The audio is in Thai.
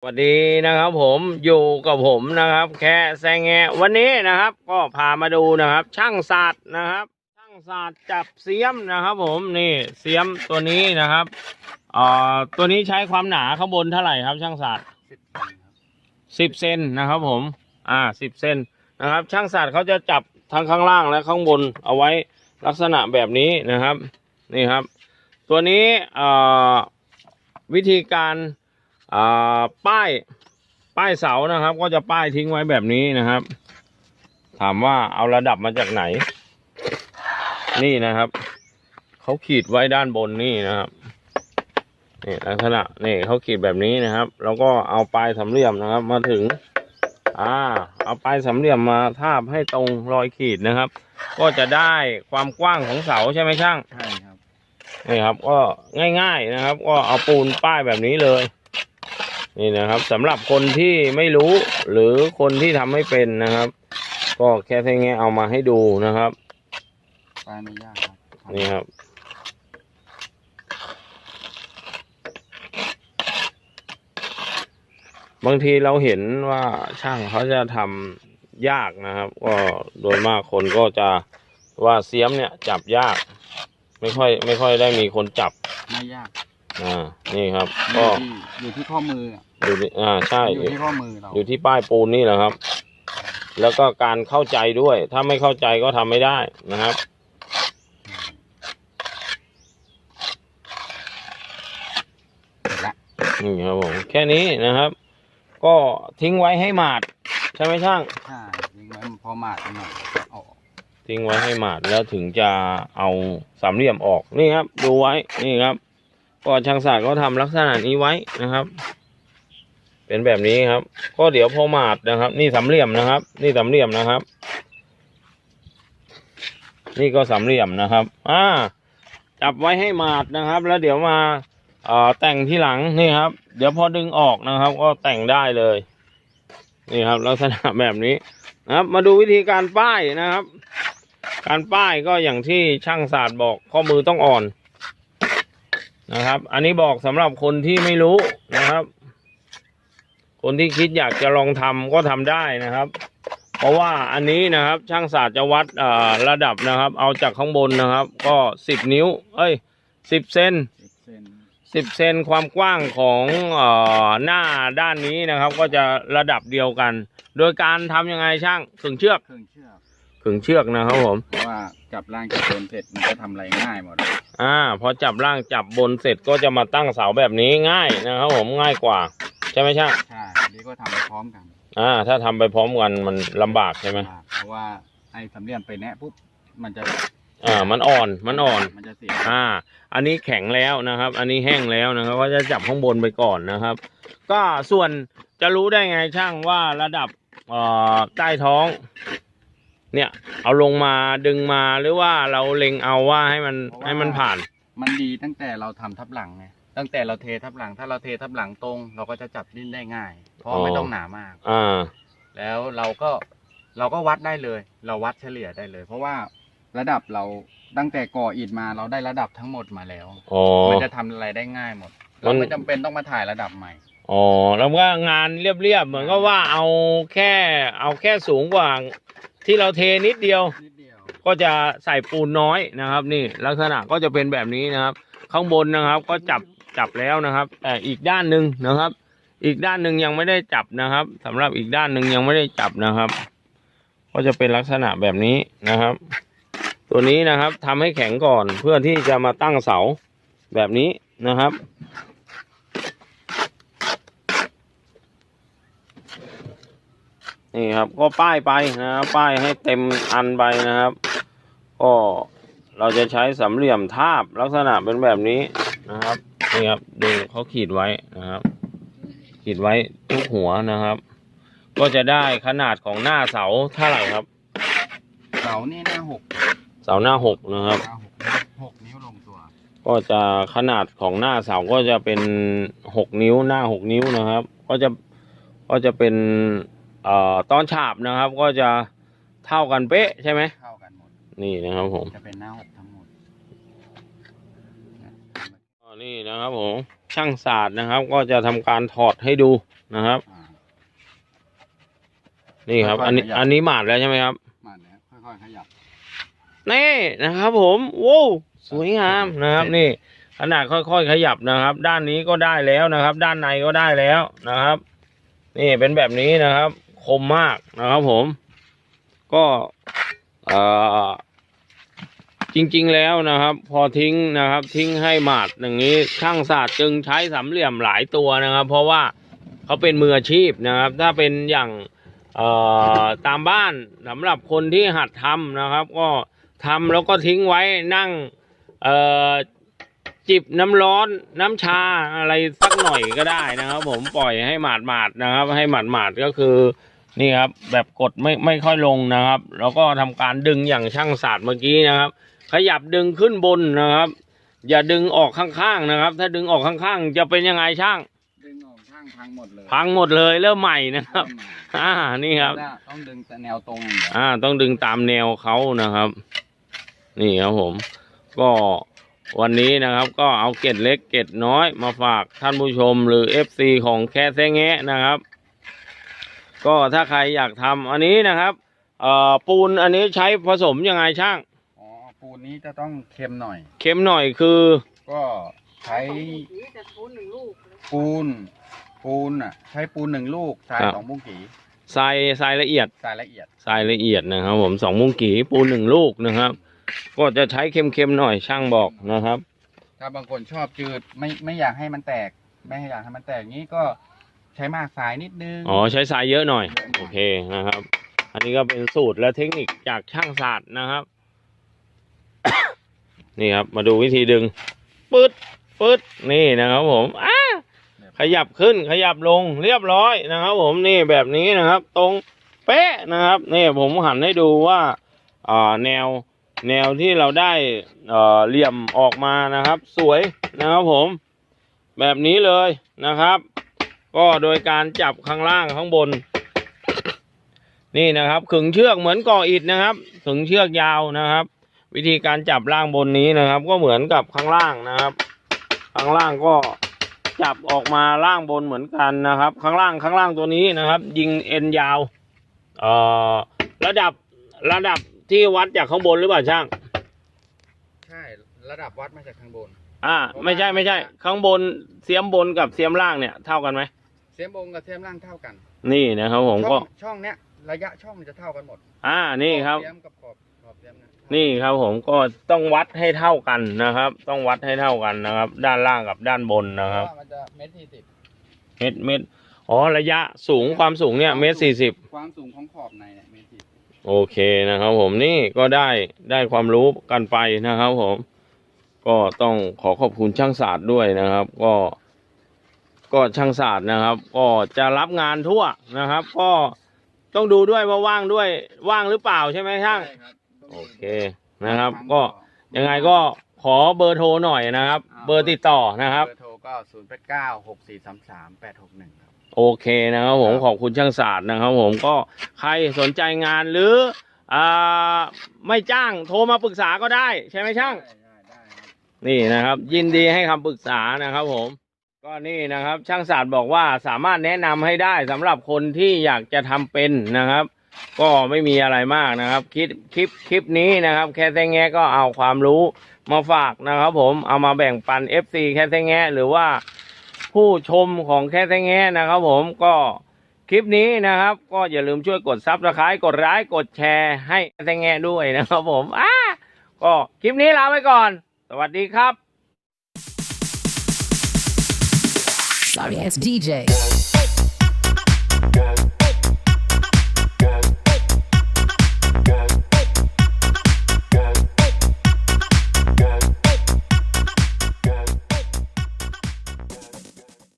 สวัสดีนะครับผมอยู่กับผมนะครับแค่แซงแงวันนี้นะครับก็พามาดูนะครับช่างศาสตร์นะครับช่างศาสตร์จับเสียมนะครับผมนี่เสียมตัวนี้นะครับตัวนี้ใช้ความหนาข้างบนเท่าไหร่ครับช่างศาสตร์10 เซนนะครับผม10 เซนนะครับช่างศาสตร์เขาจะจับทั้งข้างล่างและข้างบนเอาไว้ลักษณะแบบนี้นะครับนี่ครับตัวนี้วิธีการป้ายเสานะครับก็จะป้ายทิ้งไว้แบบนี้นะครับถามว่าเอาระดับมาจากไหนนี่นะครับเขาขีดไว้ด้านบนนี่นะครับนี่ลักษณะนี่เขาขีดแบบนี้นะครับแล้วก็เอาปลายสามเหลี่ยมนะครับมาถึงเอาปลายสามเหลี่ยมมาทาบให้ตรงรอยขีดนะครับก็จะได้ความกว้างของเสาใช่ไหมช่างใช่ครับนี่ครับก็ง่ายๆนะครับก็เอาปูนป้ายแบบนี้เลยนี่นะครับสำหรับคนที่ไม่รู้หรือคนที่ทำไม่เป็นนะครับก็แค่แค่เอามาให้ดูนะครับป้ายไม่ยากครับนี่ครับบางทีเราเห็นว่าช่างเขาจะทำยากนะครับก็โดยมากคนก็จะว่าเสียมเนี่ยจับยากไม่ค่อยได้มีคนจับไม่ยากนี่ครับก็อยู่ที่ข้อมืออยู่ที่ใช่อยู่ที่ข้อมือเราอยู่ที่ป้ายปูนนี่แหละครับแล้วก็การเข้าใจด้วยถ้าไม่เข้าใจก็ทำไม่ได้นะครับนี่ครับผมแค่นี้นะครับก็ทิ้งไว้ให้หมาดใช่ไหมช่างใช่ทิ้งไว้พอหมาดหน่อยออกทิ้งไว้ให้หมาดแล้วถึงจะเอาสามเหลี่ยมออกนี่ครับดูไว้นี่ครับก็ช่างศาสตร์ก็ทำลักษณะนี้ไว้นะครับเป็นแบบนี้ครับก็เดี๋ยวพอหมาดนะครับนี่สามเหลี่ยมนะครับนี่สามเหลี่ยมนะครับนี่ก็สามเหลี่ยมนะครับจับไว้ให้หมาดนะครับแล้วเดี๋ยวมาแต่งที่หลังนี่ครับเดี๋ยวพอดึงออกนะครับก็แต่งได้เลยนี่ครับลักษณะแบบนี้นะครับมาดูวิธีการป้ายนะครับการป้ายก็อย่างที่ช่างศาสตร์บอกข้อมือต้องอ่อนนะครับอันนี้บอกสำหรับคนที่ไม่รู้นะครับคนที่คิดอยากจะลองทำก็ทำได้นะครับเพราะว่าอันนี้นะครับช่างศาสตร์จะวัดระดับนะครับเอาจากข้างบนนะครับก็10 นิ้ว10 เซน10 เซนความกว้างของหน้าด้านนี้นะครับก็จะระดับเดียวกันโดยการทำยังไงช่างขึงเชือกนะครับผมเพราะว่าจับล่างจับบนเสร็จมันก็ทำอะไรง่ายหมดพอจับล่างจับบนเสร็จก็จะมาตั้งเสาแบบนี้ง่ายนะครับผมง่ายกว่าใช่ไหมช่างใช่นี่ก็ทำไปพร้อมกันถ้าทำไปพร้อมกันมันลำบากใช่ไหมเพราะว่าไอ้สามเหลี่ยมไปแนะปุ๊บมันจะมันอ่อนมันจะเสียอันนี้แข็งแล้วนะครับอันนี้แห้งแล้วนะครับก็จะจับข้างบนไปก่อนนะครับก็ส่วนจะรู้ได้ไงช่างว่าระดับใต้ท้องเนี่ยเอาลงมาดึงมาหรือว่าเราเล็งเอาว่าให้มันผ่านมันดีตั้งแต่เราทำทับหลังไงตั้งแต่เราเททับหลังถ้าเราเททับหลังตรงเราก็จะจับดิ้นได้ง่ายเพราะไม่ต้องหนามากแล้วเราก็วัดได้เลยเราวัดเฉลี่ยได้เลยเพราะว่าระดับเราตั้งแต่ก่ออิฐมาเราได้ระดับทั้งหมดมาแล้วมันจะทำอะไรได้ง่ายหมดเราไม่จำเป็นต้องมาถ่ายระดับใหม่แล้วว่างานเรียบๆเหมือนก็ว่าเอาแค่สูงกว่าที่เราเทนิดเดียวก็จะใส่ปูนน้อยนะครับนี่ลักษณะก็จะเป็นแบบนี้นะครับข้างบนนะครับก็จับแล้วนะครับแต่อีกด้านหนึ่งนะครับอีกด้านหนึ่งยังไม่ได้จับนะครับสำหรับอีกด้านหนึ่งยังไม่ได้จับนะครับก็จะเป็นลักษณะแบบนี้นะครับตัวนี้นะครับทำให้แข็งก่อนเพื่อที่จะมาตั้งเสาแบบนี้นะครับนี่ครับก็ป้ายไปนะครับป้ายให้เต็มอันไปนะครับก็เราจะใช้สามเหลี่ยมทาบลักษณะเป็นแบบนี้นะครับนี่ครับดูเขาขีดไว้นะครับขีดไว้ทุกหัวนะครับก็จะได้ขนาดของหน้าเสาเท่าไหร่ครับเสานี่หน้า6เสาหน้า6นะครับ6 นิ้วลงตัวก็จะขนาดของหน้าเสาก็จะเป็น6 นิ้วหน้า6 นิ้วนะครับก็จะเป็นตอนฉาบนะครับก็จะเท่ากันเป๊ะใช่ไหมเท่ากันหมดนี่นะครับผมจะเป็นหน้า6ทั้งหมดนี่นะครับผมช่างศาสตร์นะครับก็จะทำการถอดให้ดู นะครับ อ่า นี่ครับ ค่อยๆ อันนี้ ขยับ อันนี้หมาดแล้วใช่ไหมครับ มาเนี่ยค่อยๆขยับ นี่นะครับผมโว้วสวยงามนะครับ เสร็จ นี่ขนาดค่อยๆขยับนะครับ ด้านนี้ก็ได้แล้วนะครับ ด้านในก็ได้แล้วนะครับ นี่เป็นแบบนี้นะครับ คมมากนะครับผม ก็จริงๆแล้วนะครับ พอทิ้งนะครับ ทิ้งให้หมาดอย่างนี้ช่างศาสตร์จึงใช้สามเหลี่ยมหลายตัวนะครับ เพราะว่าเขาเป็นมืออาชีพนะครับ ถ้าเป็นอย่างตามบ้านสำหรับคนที่หัดทำนะครับ ก็ทำแล้วก็ทิ้งไว้นั่งจิบน้ำร้อนน้ำชาอะไรสักหน่อยก็ได้นะครับผมปล่อยให้หมาดๆนะครับ ให้หมาดๆก็คือนี่ครับแบบกดไม่ค่อยลงนะครับ แล้วก็ทำการดึงอย่างช่างศาสตร์เมื่อกี้นะครับ ขยับดึงขึ้นบนนะครับ อย่าดึงออกข้างๆนะครับ ถ้าดึงออกข้างๆจะเป็นยังไงช่าง ดึงออกช่างพังหมดเลย พังหมดเลยเริ่มใหม่นะครับ นี่ครับ ต้องดึงแต่แนวตรงอย่างเดียว ต้องดึงตามแนวเขานะครับ นี่ครับผม ก็วันนี้นะครับ ก็เอาเกร็ดเล็กเกร็ดน้อยมาฝากท่านผู้ชมหรือ FC ของแค่แซงแงะนะครับ ก็ถ้าใครอยากทำอันนี้นะครับปูนอันนี้ใช้ผสมยังไงช่าง อ๋อปูนนี้จะต้องเค็มหน่อย เค็มหน่อยคือ ก็ใช้ปูนอ่ะใช้ปูน1 ลูกทราย2 มุ้งกี่ ทรายละเอียด ทรายละเอียด ทรายละเอียดนะครับ ผม2 มุ้งกี่ปูน1 ลูกนะครับ ก็จะใช้เค็มๆหน่อยช่างบอกนะครับ ถ้าบางคนชอบจืดไม่อยากให้มันแตกไม่อยากให้มันแตกนี้ก็ใช้มากทรายนิดนึง อ๋อใช้ทรายเยอะหน่อยโอเคนะครับ อันนี้ก็เป็นสูตรและเทคนิคจากช่างศาสตร์นะครับ นี่ครับมาดูวิธีดึงปึ๊ดนี่นะครับผมขยับขึ้นขยับลงเรียบร้อยนะครับ ผมนี่แบบนี้นะครับ ตรงเป๊ะนะครับนี่ผมหันให้ดูว่าแนวที่เราได้เหลี่ยมออกมานะครับ สวยนะครับผมแบบนี้เลยนะครับ ก็โดยการจับข้างล่างข้างบนนี่นะครับขึงเชือกเหมือนก่ออิฐนะครับขึงเชือกยาวนะครับ วิธีการจับล่างบนนี้นะครับ ก็เหมือนกับข้างล่างนะครับ ข้างล่างก็จับออกมาล่างบนเหมือนกันนะครับ ข้างล่างตัวนี้นะครับ ยิงเอ็นยาวระดับที่วัดจากข้างบนหรือเปล่าช่าง ใช่ระดับวัดมาจากข้างบน ไม่ใช่ข้างบนเสียมบนกับเสียมล่างเนี่ยเท่ากันไหม เสียมบนกับเสียมล่างเท่ากัน นี่นะครับผมก็ ช่องเนี้ยระยะช่องมันจะเท่ากันหมด นี่ครับ เสียมกับขอบเสียมนะ นี่ครับผมก็ต้องวัดให้เท่ากันนะครับ ต้องวัดให้เท่ากันนะครับ ด้านล่างกับด้านบนนะครับ มันจะ1.40 เมตรระยะสูงความสูงเนี่ย1.40 ความสูงของขอบในเนี่ย1.40 โอเคนะครับผมนี่ก็ได้ความรู้กันไปนะครับผมก็ต้องขอบคุณช่างศาสตร์ด้วยนะครับ ก็ช่างศาสตร์นะครับ ก็จะรับงานทั่วนะครับ ก็ต้องดูด้วยว่าว่างหรือเปล่าใช่ไหมช่าง ใช่ครับ โอเคนะครับ ก็ยังไงก็ขอเบอร์โทรหน่อยนะครับ เบอร์ติดต่อนะครับ เบอร์โทรก็0896433861ครับ โอเคนะครับผมขอบคุณช่างศาสตร์นะครับ ผมก็ใครสนใจงานหรือไม่จ้างโทรมาปรึกษาก็ได้ใช่ไหมช่าง ได้ครับ นี่นะครับ ยินดีให้คำปรึกษานะครับผมก็นี่นะครับ ช่างศาสตร์บอกว่าสามารถแนะนำให้ได้สำหรับคนที่อยากจะทำเป็นนะครับ ก็ไม่มีอะไรมากนะครับคลิปนี้นะครับแค่แซงแงะก็เอาความรู้มาฝากนะครับ ผมเอามาแบ่งปัน FC แค่แซงแงะหรือว่าผู้ชมของแค่แซงแงะนะครับผมก็คลิปนี้นะครับ ก็อย่าลืมช่วยกดซับสไครต์กดไลค์กดแชร์ให้แซงแงะด้วยนะครับผมก็คลิปนี้ลาไปก่อนสวัสดีครับ Sorry ass DJ.